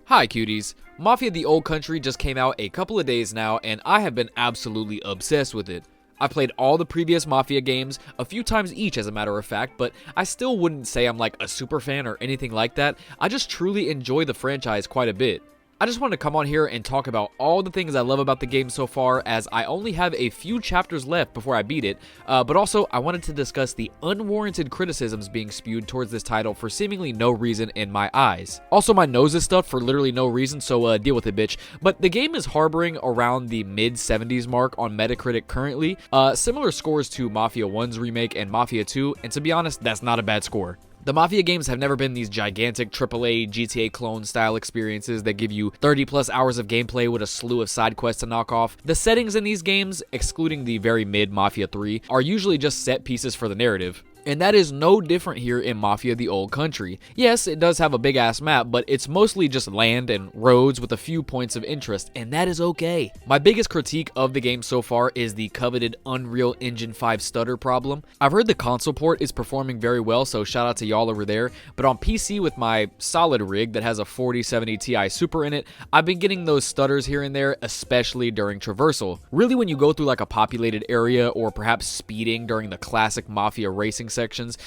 Hi cuties, Mafia the Old Country just came out a couple of days now and I have been absolutely obsessed with it. I played all the previous Mafia games, a few times each as a matter of fact, but I still wouldn't say I'm like a super fan or anything like that. I just truly enjoy the franchise quite a bit. I just wanted to come on here and talk about all the things I love about the game so far, as I only have a few chapters left before I beat it, but also I wanted to discuss the unwarranted criticisms being spewed towards this title for seemingly no reason in my eyes. Also, my nose is stuffed for literally no reason, so deal with it, bitch. But the game is harboring around the mid-70s mark on Metacritic currently, similar scores to Mafia 1's remake and Mafia 2, and to be honest, that's not a bad score. The Mafia games have never been these gigantic AAA GTA clone style experiences that give you 30 plus hours of gameplay with a slew of side quests to knock off. The settings in these games, excluding the very mid Mafia 3, are usually just set pieces for the narrative. And that is no different here in Mafia the Old Country. Yes, it does have a big ass map, but it's mostly just land and roads with a few points of interest, and that is okay. My biggest critique of the game so far is the coveted Unreal Engine 5 stutter problem. I've heard the console port is performing very well, so shout out to y'all over there, but on PC with my solid rig that has a 4070 Ti Super in it, I've been getting those stutters here and there, especially during traversal. Really, when you go through like a populated area or perhaps speeding during the classic Mafia racing sections,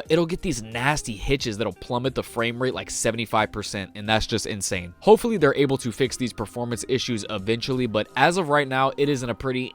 it'll get these nasty hitches that'll plummet the frame rate like 75%, and that's just insane. Hopefully they're able to fix these performance issues eventually, but as of right now, it is in a pretty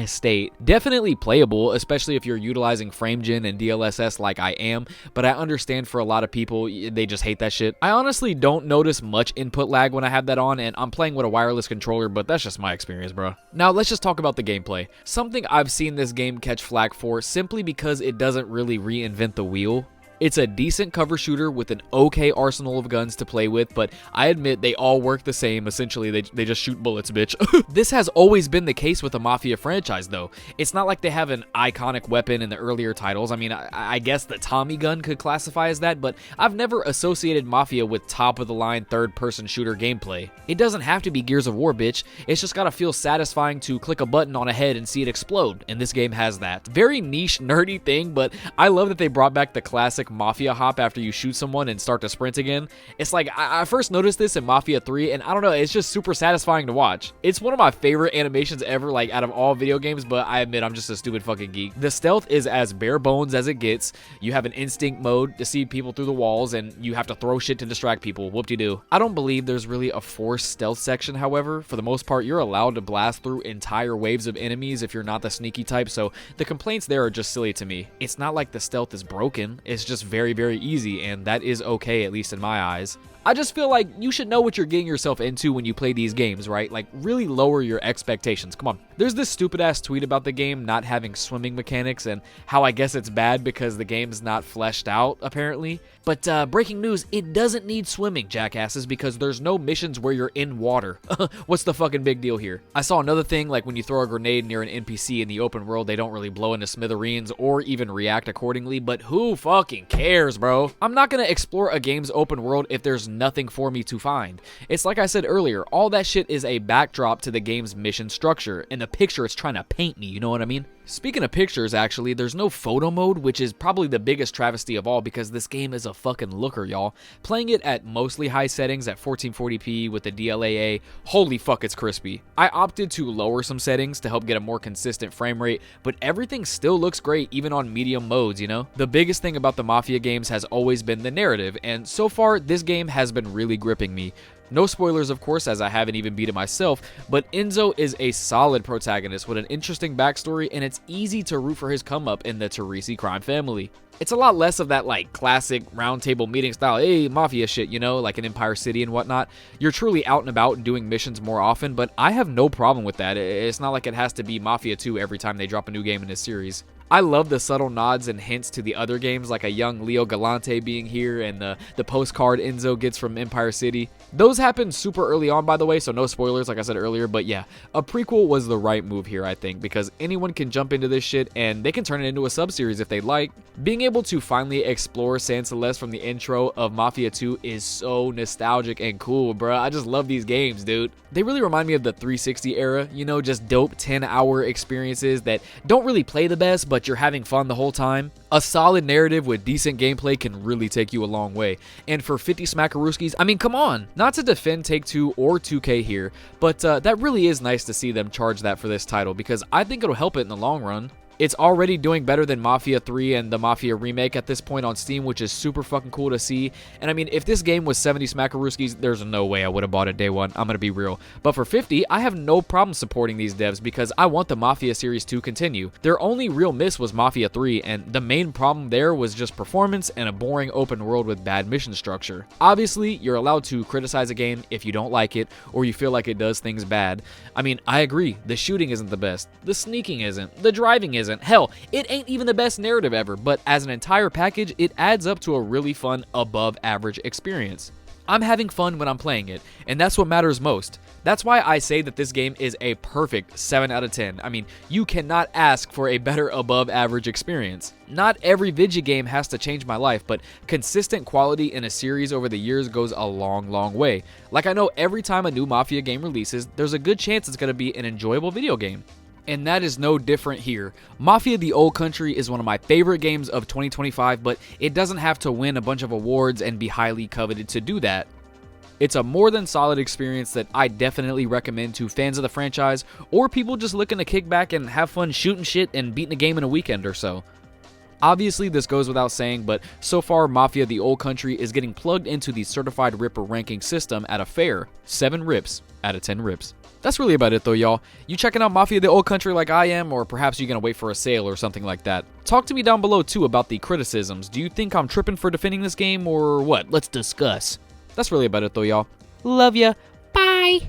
state. Definitely playable, especially if you're utilizing FrameGen and DLSS like I am, but I understand for a lot of people, they just hate that shit. I honestly don't notice much input lag when I have that on, and I'm playing with a wireless controller, but that's just my experience, bro. Now let's just talk about the gameplay. Something I've seen this game catch flack for simply because it doesn't really reinvent the wheel. It's a decent cover shooter with an okay arsenal of guns to play with, but I admit they all work the same. Essentially, they just shoot bullets, bitch. This has always been the case with the Mafia franchise, though. It's not like they have an iconic weapon in the earlier titles. I mean, I guess the Tommy gun could classify as that, but I've never associated Mafia with top-of-the-line third-person shooter gameplay. It doesn't have to be Gears of War, bitch. It's just gotta feel satisfying to click a button on a head and see it explode, and this game has that. Very niche, nerdy thing, but I love that they brought back the classic Mafia hop after you shoot someone and start to sprint again. It's like, I first noticed this in Mafia 3, and I don't know, it's just super satisfying to watch. It's one of my favorite animations ever, like, out of all video games, but I admit I'm just a stupid fucking geek. The stealth is as bare bones as it gets. You have an instinct mode to see people through the walls, and you have to throw shit to distract people. Whoop-de-doo. I don't believe there's really a forced stealth section, however. For the most part, you're allowed to blast through entire waves of enemies if you're not the sneaky type, so the complaints there are just silly to me. It's not like the stealth is broken, it's just very easy, and that is okay, at least in my eyes. I just feel like you should know what you're getting yourself into when you play these games, right? Like, really lower your expectations. Come on. There's this stupid ass tweet about the game not having swimming mechanics and how I guess it's bad because the game's not fleshed out, apparently. But breaking news, it doesn't need swimming, jackasses, because there's no missions where you're in water. What's the fucking big deal here? I saw another thing, like when you throw a grenade near an NPC in the open world, they don't really blow into smithereens or even react accordingly, but who fucking cares, bro? I'm not gonna explore a game's open world if there's nothing for me to find. It's like I said earlier, all that shit is a backdrop to the game's mission structure and the picture it's trying to paint me, you know what I mean? Speaking of pictures, actually, there's no photo mode, which is probably the biggest travesty of all because this game is a fucking looker, y'all. Playing it at mostly high settings at 1440p with the DLAA, holy fuck, it's crispy. I opted to lower some settings to help get a more consistent frame rate, but everything still looks great even on medium modes, you know? The biggest thing about the Mafia games has always been the narrative, and so far, this game has been really gripping me. No spoilers, of course, as I haven't even beat it myself, but Enzo is a solid protagonist with an interesting backstory, and it's easy to root for his come-up in the Teresi crime family. It's a lot less of that, like, classic roundtable meeting style, hey, Mafia shit, you know, like in Empire City and whatnot. You're truly out and about and doing missions more often, but I have no problem with that. It's not like it has to be Mafia 2 every time they drop a new game in this series. I love the subtle nods and hints to the other games, like a young Leo Galante being here and the postcard Enzo gets from Empire City. Those happened super early on, by the way, so no spoilers, like I said earlier, but yeah, a prequel was the right move here, I think, because anyone can jump into this shit and they can turn it into a sub-series if they'd like. Being able to finally explore San Celeste from the intro of Mafia 2 is so nostalgic and cool, bro. I just love these games, dude. They really remind me of the 360 era, you know, just dope 10-hour experiences that don't really play the best, but but you're having fun the whole time, a solid narrative with decent gameplay can really take you a long way. And for 50 smackarooskies, I mean, come on! Not to defend Take-Two or 2K here, but that really is nice to see them charge that for this title, because I think it'll help it in the long run. It's already doing better than Mafia 3 and the Mafia remake at this point on Steam, which is super fucking cool to see. And I mean, if this game was 70 smackarooskies, there's no way I would have bought it day one. I'm gonna be real. But for 50, I have no problem supporting these devs because I want the Mafia series to continue. Their only real miss was Mafia 3, and the main problem there was just performance and a boring open world with bad mission structure. Obviously, you're allowed to criticize a game if you don't like it or you feel like it does things bad. I mean, I agree, the shooting isn't the best, the sneaking isn't, the driving isn't. Hell, it ain't even the best narrative ever, but as an entire package, it adds up to a really fun, above average experience. I'm having fun when I'm playing it, and that's what matters most. That's why I say that this game is a perfect 7 out of 10. I mean, you cannot ask for a better above average experience. Not every video game has to change my life, but consistent quality in a series over the years goes a long, long way. Like, I know every time a new Mafia game releases, there's a good chance it's going to be an enjoyable video game. And that is no different here. Mafia: The Old Country is one of my favorite games of 2025, but it doesn't have to win a bunch of awards and be highly coveted to do that. It's a more than solid experience that I definitely recommend to fans of the franchise, or people just looking to kick back and have fun shooting shit and beating a game in a weekend or so. Obviously, this goes without saying, but so far Mafia: The Old Country is getting plugged into the Certified Ripper ranking system at a fair 7 rips out of 10 rips. That's really about it though, y'all. You checking out Mafia: The Old Country like I am, or perhaps you're gonna wait for a sale or something like that? Talk to me down below too about the criticisms. Do you think I'm tripping for defending this game, or what? Let's discuss. That's really about it though, y'all. Love ya. Bye.